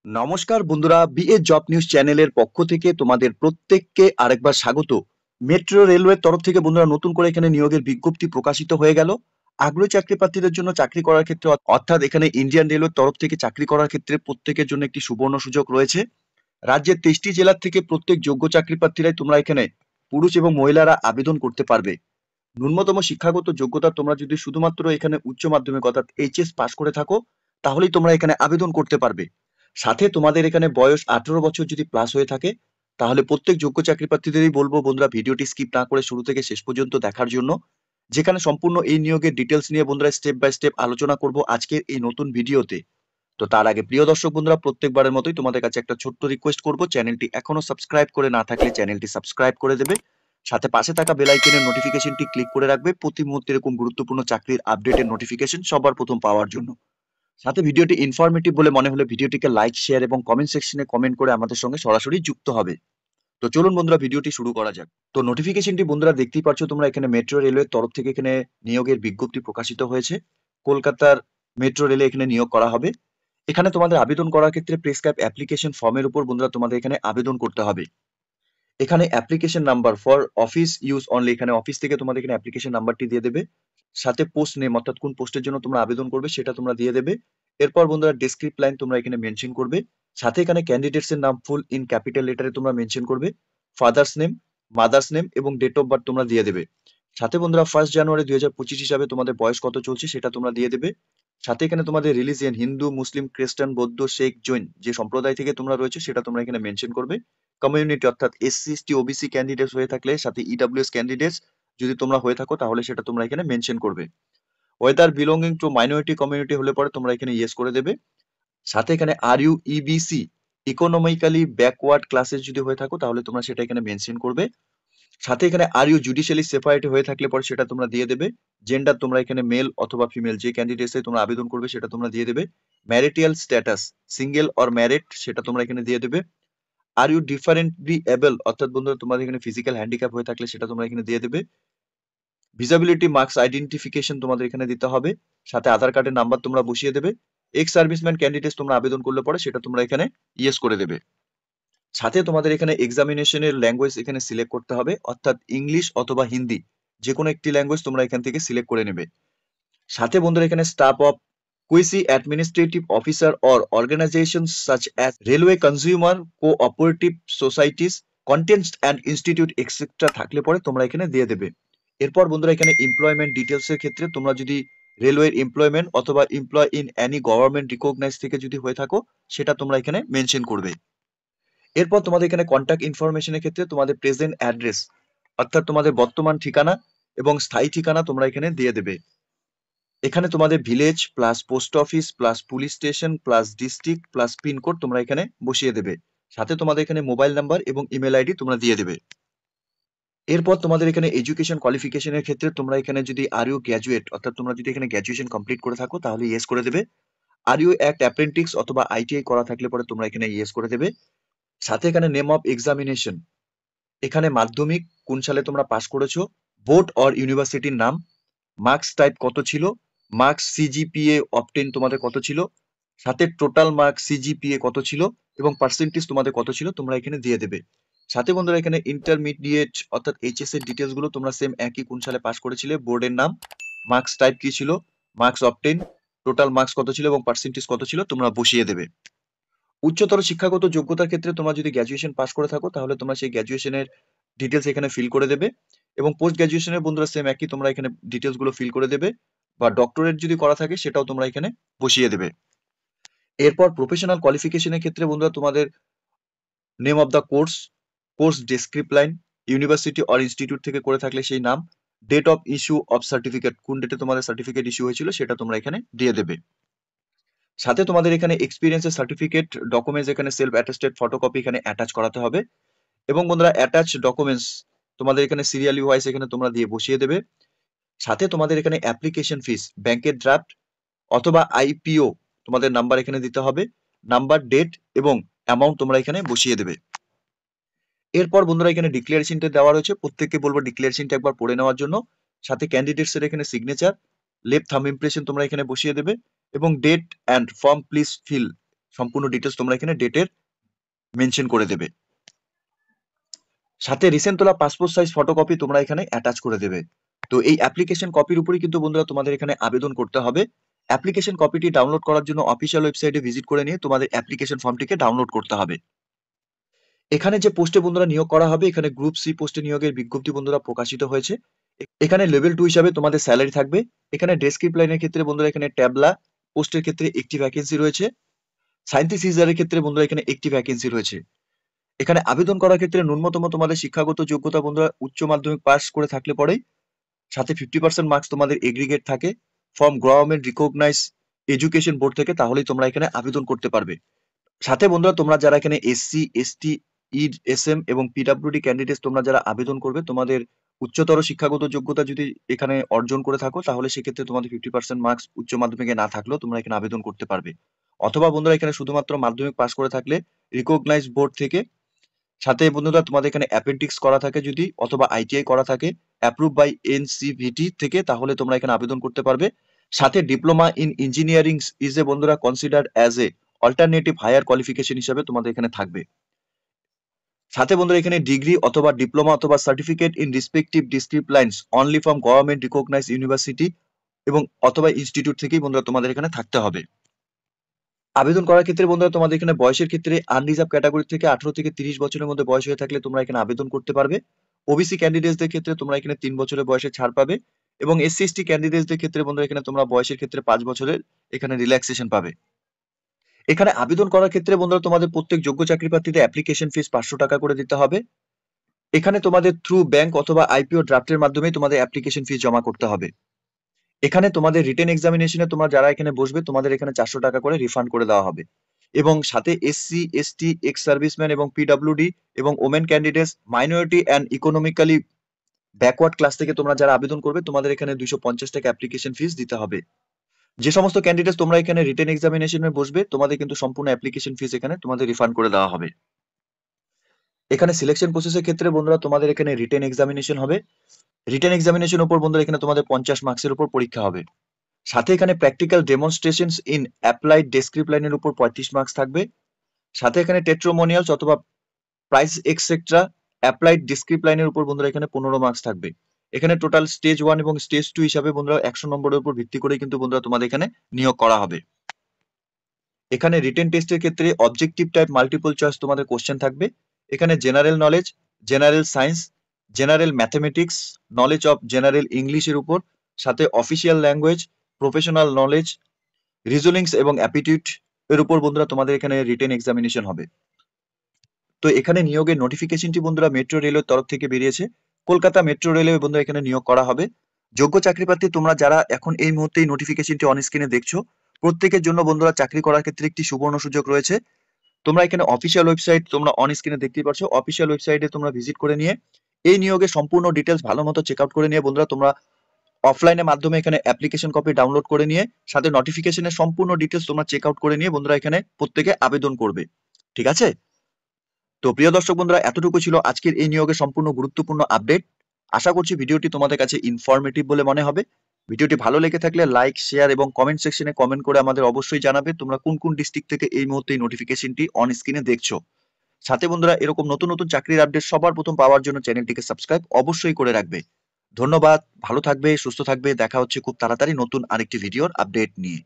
নমস্কার বন্ধুরা, BA job news চ্যানেলের পক্ষ থেকে তোমাদের প্রত্যেককে আরেকবার স্বাগত। মেট্রো রেলওয়ের তরফ থেকে বন্ধুরা নতুন করে এখানে নিয়োগের বিজ্ঞপ্তি প্রকাশিত হয়ে গেল। আগ্রহী চাকরি প্রার্থীদের জন্য চাকরি করার ক্ষেত্রে অর্থাৎ এখানে ইন্ডিয়ান রেলওয়ের তরফ থেকে চাকরি করার ক্ষেত্রে প্রত্যেকের জন্য একটি সুবর্ণ সুযোগ রয়েছে। রাজ্যের 23টি জেলা থেকে প্রত্যেক যোগ্য চাকরি প্রার্থীরাই তোমরা এখানে পুরুষ এবং মহিলারা আবেদন করতে পারবে। ন্যূনতম শিক্ষাগত যোগ্যতা তোমরা যদি শুধুমাত্র এখানে উচ্চ মাধ্যমিক অর্থাৎ এইচএস পাস করে থাকো তাহলেই তোমরা এখানে আবেদন করতে পারবে। সাথে তোমাদের এখানে বয়স 18 বছর যদি প্লাস হয়ে থাকে তাহলে প্রত্যেক যোগ্য চাকরি প্রার্থীদেরই বলবো বন্ধুরা ভিডিওটি স্কিপ না করে শুরু থেকে শেষ পর্যন্ত দেখার জন্য, যেখানে সম্পূর্ণ এই নিয়োগের ডিটেলস নিয়ে বন্ধুরা স্টেপ বাই স্টেপ আলোচনা করব আজকের এই নতুন ভিডিওতে। তো তার আগে প্রিয় দর্শক বন্ধুরা, প্রত্যেকবারের মতোই তোমাদের কাছে একটা ছোট্ট রিকোয়েস্ট করব, চ্যানেলটি এখনো সাবস্ক্রাইব করে না থাকলে চ্যানেলটি সাবস্ক্রাইব করে দেবে। সাথে পাশে থাকা বেল আইকনের নোটিফিকেশনটি ক্লিক করে রাখবে প্রতি মুহূর্তে এরকম গুরুত্বপূর্ণ চাকরির আপডেটের নোটিফিকেশন সবার প্রথম পাওয়ার জন্য। সাথে ভিডিওটি ইনফরমেটিভ বলে মনে হলে ভিডিওটিকে লাইক, শেয়ার এবং কমেন্ট সেকশনে কমেন্ট করে আমাদের সঙ্গে সরাসরি যুক্ত হবে। তো চলুন বন্ধুরা ভিডিওটি শুরু করা যাক। তো নোটিফিকেশনটি বন্ধুরা দেখতেই পাচ্ছ তোমরা, এখানে মেট্রো রেলওয়ের তরফ থেকে এখানে নিয়োগের বিজ্ঞপ্তি প্রকাশিত হয়েছে। কলকাতার মেট্রো রেলে এখানে নিয়োগ করা হবে। এখানে তোমাদের আবেদন করার ক্ষেত্রে প্রেসক্রাইব অ্যাপ্লিকেশন ফর্মের উপর বন্ধুরা তোমাদের এখানে আবেদন করতে হবে। এখানে application number for office use only, এখানে অফিস থেকে তোমাদের এখানে অ্যাপ্লিকেশন নাম্বারটি দিয়ে দেবে। সাথে পোস্ট নেম অর্থাৎ কোন পোস্টের জন্য তোমরা আবেদন করবে সেটা তোমরা দিয়ে দেবে। এরপর বন্ধুরা ডেসক্রিপ্ট লাইন তোমরা এখানে মেনশন করবে। সাথে এখানে ক্যান্ডিডেটস এর নাম ফুল ইন ক্যাপিটাল লেটারে তোমরা মেনশন করবে। ফাদার্স নেম, মাদার্স নেম এবং ডেট অফ বার্থ তোমরা দিয়ে দেবে। সাথে বন্ধুরা 1 জানুয়ারি 2025 হিসাবে তোমাদের বয়স কত চলছে সেটা তোমরা দিয়ে দেবে। সাথে এখানে তোমাদের রিলিজিয়ন হিন্দু, মুসলিম, খ্রিস্টান, বৌদ্ধ, শেখ, জৈন যে সম্প্রদায় থেকে তোমরা রয়েছে সেটা তোমরা এখানে মেনশন করবে। কমিউনিটি অর্থাৎ এসসি, এসটি, ওবিসি ক্যান্ডিডেটস হয়ে থাকলে, সাথে ইডব্লিউএস ক্যান্ডিডেটস যদি তোমরা হয়ে থাকো তাহলে সেটা তোমরা এখানে মেনশন করবে। Whether belonging to minority community হলে পরে তোমরা এখানে ইয়েস করে দেবে। সাথে এখানে আর you EBC economically backward classes যদি হয়ে থাকো তাহলে তোমরা সেটা এখানে মেনশন করবে। সাথে এখানে আর ইউ জুডিশিয়ালি সেপারেট হয়ে থাকলে পরে সেটা তোমরা দিয়ে দেবে। জেন্ডার তোমরা এখানে মেল অথবা ফিমেল যে ক্যান্ডিডেটসে তোমরা আবেদন করবে সেটা তোমরা দিয়ে দেবে। Marital status single or married সেটা তোমরা এখানে দিয়ে দেবে। আর ইউ ডিফারেন্টলি এবল অর্থাৎ বন্ধুরা তোমাদের এখানে ফিজিক্যাল হ্যান্ডিক্যাপ হয়ে থাকলে সেটা তোমরা এখানে দিয়ে দেবে। ভিসাবিলিটি মার্কস আইডেন্টিফিকেশন তোমাদের এখানে দিতে হবে। সাথে আধার কার্ডের নাম্বার তোমরা বসিয়ে দেবে। এক্স সার্ভিসম্যান ক্যান্ডিডেটস তোমরা আবেদন করলে পরে সেটা তোমরা এখানে ইয়েস করে দেবে। সাথে তোমাদের এখানে এক্সামিনেশনের ল্যাঙ্গুয়েজ এখানে সিলেক্ট করতে হবে, অর্থাৎ ইংলিশ অথবা হিন্দি যে কোনো একটি ল্যাঙ্গুয়েজ তোমরা এখান থেকে সিলেক্ট করে নেবে। সাথে বন্ধুরা এখানে staff of quasi administrative officer or organisation such as railway consumer cooperative societies contents and institute etcetera থাকলে পরে তোমরা এখানে দিয়ে দেবে। এরপর বন্ধুরা এখানে এমপ্লয়মেন্ট ডিটেলস এর ক্ষেত্রে তোমরা যদি রেলওয়ের এমপ্লয়মেন্ট অথবা employ in any government recognise থেকে যদি হয়ে থাকো সেটা তোমরা এখানে মেনশন করবে। এরপর তোমাদের এখানে কন্ট্যাক্ট ইনফরমেশনের ক্ষেত্রে তোমাদের প্রেজেন্ট অ্যাড্রেস অর্থাৎ তোমাদের বর্তমান ঠিকানা এবং স্থায়ী ঠিকানা তোমরা এখানে দিয়ে দেবে। এখানে তোমাদের village plus post office plus police station plus district plus pin code তোমরা এখানে বসিয়ে দেবে। সাথে তোমাদের এখানে মোবাইল নাম্বার এবং ইমেল আইডি তোমরা দিয়ে দেবে। এরপর তোমাদের এখানে এডুকেশন কোয়ালিফিকেশনের ক্ষেত্রে তোমরা এখানে যদি আর ইউ গ্র্যাজুয়েট অর্থাৎ তোমরা যদি এখানে গ্র্যাজুয়েশন কমপ্লিট করে থাকো তাহলে ইয়েস করে দেবে। আর ইউ অ্যাক্ট অ্যাপ্রেন্টিস অথবা আইটিআই করা থাকলে পরে তোমরা এখানে ইয়েস করে দেবে। সাথে এখানে নেম অফ এক্সামিনেশন, এখানে মাধ্যমিক কোন সালে তোমরা পাস করেছো, বোর্ড অর ইউনিভার্সিটির নাম, মার্কস টাইপ কত ছিল, মার্কস সিজিপিএ অবটেন তোমাদের কত ছিল, সাথে টোটাল মার্কস সিজিপিএ কত ছিল এবং পার্সেন্টেজ তোমাদের কত ছিল তোমরা এখানে দিয়ে দেবে। সাথে বন্ধুরা এখানে ইন্টারমিডিয়েট অর্থাৎ এইচএস এর ডিটেলস গুলো তোমরা সেম একই কোন সালে পাস করেছিলে, বোর্ডের নাম, মার্কস টাইপ কি ছিল, মার্কস অবটেন, টোটাল মার্কস কত ছিল এবং পার্সেন্টেজ কত ছিল তোমরা বসিয়ে দেবে। উচ্চতর শিক্ষাগত যোগ্যতার ক্ষেত্রে তোমরা যদি গ্র্যাজুয়েশন পাস করে থাকো তাহলে তোমরা সেই গ্র্যাজুয়েশনের ডিটেলস এখানে ফিল করে দেবে। এবং পোস্ট গ্র্যাজুয়েশনের বন্ধুরা সেম একই তোমরা এখানে ডিটেলস গুলো ফিল করে দেবে, বা ডক্টরেট যদি করা থাকে সেটাও তোমরা এখানে বসিয়ে দেবে। এরপর প্রফেশনাল কোয়ালিফিকেশনের ক্ষেত্রে বন্ধুরা তোমাদের name of the course, course discipline, university or institute থেকে করে থাকলে সেই নাম, date of issue of certificate কোন ডেটে তোমাদের সার্টিফিকেট ইস্যু হয়েছিল সেটা তোমরা এখানে দিয়ে দেবে। সাথে তোমাদের এখানে এক্সপিরিয়েন্সের সার্টিফিকেট ডকুমেন্টস এখানে সেলফ অ্যাটেস্টেড ফটোকপি এখানে অ্যাটাচ করাতে হবে। এবং বন্ধুরা অ্যাটাচ ডকুমেন্টস তোমাদের এখানে সিরিয়ালি ওয়াইজ এখানে তোমরা দিয়ে বসিয়ে দেবে। সাথে তোমাদের এখানে অ্যাপ্লিকেশন ফিস, ব্যাংকের ড্রাফট অথবা আইপিও তোমাদের নাম্বার এখানে দিতে হবে, নাম্বার, ডেট এবং অ্যামাউন্ট তোমরা এখানে বসিয়ে দেবে। এরপর বন্ধুরা এখানে ডিক্লারেশনটা দেওয়া রয়েছে, প্রত্যেককে বলবো ডিক্লারেশনটা একবার পড়ে নেওয়ার জন্য। সাথে ক্যান্ডিডেটস এর এখানে সিগনেচার, লেফট থাম্ব ইমপ্রেশন তোমরা এখানে বসিয়ে দেবে এবং date and form please fill সম্পূর্ণ ডিটেলস তোমরা এখানে ডেটের মেনশন করে দেবে। সাথে রিসেন্ট তোলা পাসপোর্ট সাইজ ফটোকপি তোমরা এখানে অ্যাটাচ করে দেবে। তো এই অ্যাপ্লিকেশন কপির উপরই কিন্তু বন্ধুরা তোমাদের এখানে আবেদন করতে হবে। অ্যাপ্লিকেশন কপিটি ডাউনলোড করার জন্য অফিসিয়াল ওয়েবসাইটে ভিজিট করে নিয়ে তোমাদের অ্যাপ্লিকেশন ফর্মটিকে ডাউনলোড করতে হবে। এখানে যে পোস্টে বন্ধুরা নিয়োগ করা হবে, এখানে গ্রুপ সি পোস্টে নিয়োগের বিজ্ঞপ্তি বন্ধুরা প্রকাশিত হয়েছে। এখানে লেভেল 2 হিসাবে তোমাদের স্যালারি থাকবে। এখানে ডেসক্রিপ্ট লাইনের ক্ষেত্রে বন্ধুরা এখানে ট্যাবলা পোস্টের ক্ষেত্রে একটি ভ্যাকেন্সি রয়েছে। সায়েন্টিস্ট সিজারের ক্ষেত্রে বন্ধুরা এখানে একটি ভ্যাকেন্সি রয়েছে। এখানে আবেদন করার ক্ষেত্রে ন্যূনতম তোমাদের শিক্ষাগত যোগ্যতা বন্ধুরা উচ্চ মাধ্যমিক পাস করে থাকলে পরেই, সাথে 50% মার্কস তোমাদের এগ্রিগেট থাকে from government recognise education board থেকে, তাহলেই তোমরা এখানে আবেদন করতে পারবে। সাথে বন্ধুরা তোমরা যারা এখানে এসসি, এসটি, ইএসএম এবং পিডব্লিউডি ক্যান্ডিডেট তোমরা যারা আবেদন করবে, তোমাদের উচ্চতর শিক্ষাগত যোগ্যতা যদি এখানে অর্জন করে থাকো, তাহলে সেক্ষেত্রে তোমাদের 50% মার্কস উচ্চ মাধ্যমিকে না থাকলেও তোমরা এখানে আবেদন করতে পারবে। অথবা বন্ধুরা এখানে শুধুমাত্র মাধ্যমিক পাস করে থাকলে রিকগনাইজ বোর্ড থেকে, সাথে বন্ধুরা তোমাদের এখানে অ্যাপেন্ডিক্স করা থাকে যদি, অথবা আইটিআই করা থাকে অ্যাপ্রুভ বাই এনসিভিটি থেকে, তাহলে তোমরা এখানে আবেদন করতে পারবে। সাথে diploma in engineering is a বন্ধুরা considered as a alternative higher qualification হিসেবে তোমাদের এখানে থাকবে। সাথে বন্ধুরা এখানে ডিগ্রি অথবা ডিপ্লোমা অথবা certificate in respective disciplines only from government recognise university এবং অথবা ইনস্টিটিউট থেকেই বন্ধুরা তোমাদের এখানে থাকতে হবে। আবেদন করার ক্ষেত্রে বন্ধুরা তোমাদের এখানে বয়সের ক্ষেত্রে আনরিজার্ভ ক্যাটাগরি থেকে 18 থেকে 30 বছরের মধ্যে বয়স হয়ে থাকলে তোমরা এখানে আবেদন করতে পারবে। ওবিসি ক্যান্ডিডেটসদের ক্ষেত্রে তোমরা এখানে 3 বছরের বয়সে ছাড় পাবে, এবং এসসি এসটি ক্যান্ডিডেটসদের ক্ষেত্রে বন্ধুরা এখানে তোমরা বয়সের ক্ষেত্রে 5 বছরের এখানে রিল্যাক্সেশন পাবে। এখানে আবেদন করার ক্ষেত্রে বন্ধুরা তোমাদের প্রত্যেক যোগ্য চাকরি প্রার্থীদের অ্যাপ্লিকেশন ফিস 500 টাকা করে দিতে হবে। এখানে তোমাদের থ্রু ব্যাংক অথবা আইপিও ড্রাফটের মাধ্যমে তোমাদের অ্যাপ্লিকেশন ফিস জমা করতে হবে। এখানে তোমাদের রিটেন এক্সামিনেশনে তোমরা যারা এখানে বসবে, তোমাদের এখানে 400 টাকা করে রিফান্ড করে দেওয়া হবে। এবং সাথে এসসি, এসটি, এক্স সার্ভিসম্যান এবং পিডব্লিউডি এবং women candidates, minority and economically backward class থেকে তোমরা যারা আবেদন করবে, তোমাদের এখানে 250 টাকা অ্যাপ্লিকেশন ফিস দিতে হবে। যে সমস্ত ক্যান্ডিডেটস তোমরা এখানে রিটেন এক্সামিনেশনে বসবে, তোমাদের কিন্তু সম্পূর্ণ অ্যাপ্লিকেশন ফিস এখানে তোমাদের রিফান্ড করে দেওয়া হবে। এখানে সিলেকশন প্রসেসের ক্ষেত্রে বন্ধুরা তোমাদের এখানে রিটেন এক্সামিনেশন হবে। রিটেন এক্সামিনেশন উপর বন্ধুরা এখানে তোমাদের 50 মার্কসের উপর পরীক্ষা হবে। সাথে এখানে প্র্যাকটিক্যাল ডেমনস্ট্রেশনস ইন অ্যাপ্লাইড ডেসক্রিপ্ট লাইনের উপর 35 মার্কস থাকবে। সাথে এখানে টেস্টিমোনিয়ালস অথবা প্রাইস এক্সেট্রা অ্যাপ্লাইড ডেসক্রিপ্ট লাইনের উপর বন্ধুরা এখানে 15 মার্কস থাকবে। এখানে টোটাল স্টেজ 1 এবং স্টেজ 2 হিসাবে বন্ধুরা 100 নম্বরের উপর ভিত্তি করে কিন্তু বন্ধুরা তোমাদের এখানে নিয়োগ করা হবে। এখানে রিটেন টেস্টের ক্ষেত্রে অবজেক্টিভ টাইপ মাল্টিপল চয়েস তোমাদের কোশ্চেন থাকবে। এখানে general knowledge, general science, general mathematics, knowledge of general ইংলিশের উপর, সাথে অফিসিয়াল ল্যাঙ্গুয়েজ, প্রফেশনাল নলেজ, রিজনিংস এবং অ্যাপটিটিউড এর উপর বন্ধুরা তোমাদের এখানে রিটেন এক্সামিনেশন হবে। তো এখানে নিয়োগের নোটিফিকেশনটি বন্ধুরা মেট্রো রেলের তরফ থেকে বেরিয়েছে। কলকাতা মেট্রো রেলওয়ে বন্ধুরা এখানে নিয়োগ করা হবে। যোগ্য চাকরি প্রার্থী তোমরা যারা এখন এই মুহূর্তে এই নোটিফিকেশনটি অন স্ক্রিনে দেখছো, প্রত্যেকের জন্য বন্ধুরা চাকরি করার ক্ষেত্রে একটি সুবর্ণ সুযোগ রয়েছে। তোমরা এখানে অফিসিয়াল ওয়েবসাইট তোমরা অন স্ক্রিনে দেখতেই পাচ্ছ, অফিসিয়াল ওয়েবসাইটে তোমরা ভিজিট করে নিয়ে এই নিয়োগের সম্পূর্ণ ডিটেলস ভালো মতো চেক আউট করে নিয়ে বন্ধুরা তোমরা অফলাইনের মাধ্যমে এখানে অ্যাপ্লিকেশন কপি ডাউনলোড করে নিয়ে, সাথে নোটিফিকেশনের সম্পূর্ণ ডিটেলস তোমরা চেক আউট করে নিয়ে বন্ধুরা এখানে প্রত্যেকে আবেদন করবে। ঠিক আছে? তো প্রিয় দর্শক বন্ধুরা, এতটুকু ছিল আজকের এই নিয়োগের সম্পূর্ণ গুরুত্বপূর্ণ আপডেট। আশা করছি ভিডিওটি তোমাদের কাছে ইনফরমেটিভ বলে মনে হবে। ভিডিওটি ভালো লেগে থাকলে লাইক, শেয়ার এবং কমেন্ট সেকশনে কমেন্ট করে আমাদের অবশ্যই জানাবে তোমরা কোন কোন ডিস্ট্রিক্ট থেকে এই মুহূর্তে এই নোটিফিকেশনটি অন স্ক্রিনে দেখছো। সাথে বন্ধুরা এরকম নতুন নতুন চাকরির আপডেট সবার প্রথম পাওয়ার জন্য চ্যানেলটিকে সাবস্ক্রাইব অবশ্যই করে রাখবে। ধন্যবাদ, ভালো থাকবে, সুস্থ থাকবে। দেখা হচ্ছে খুব তাড়াতাড়ি নতুন আরেকটি ভিডিওর আপডেট নিয়ে।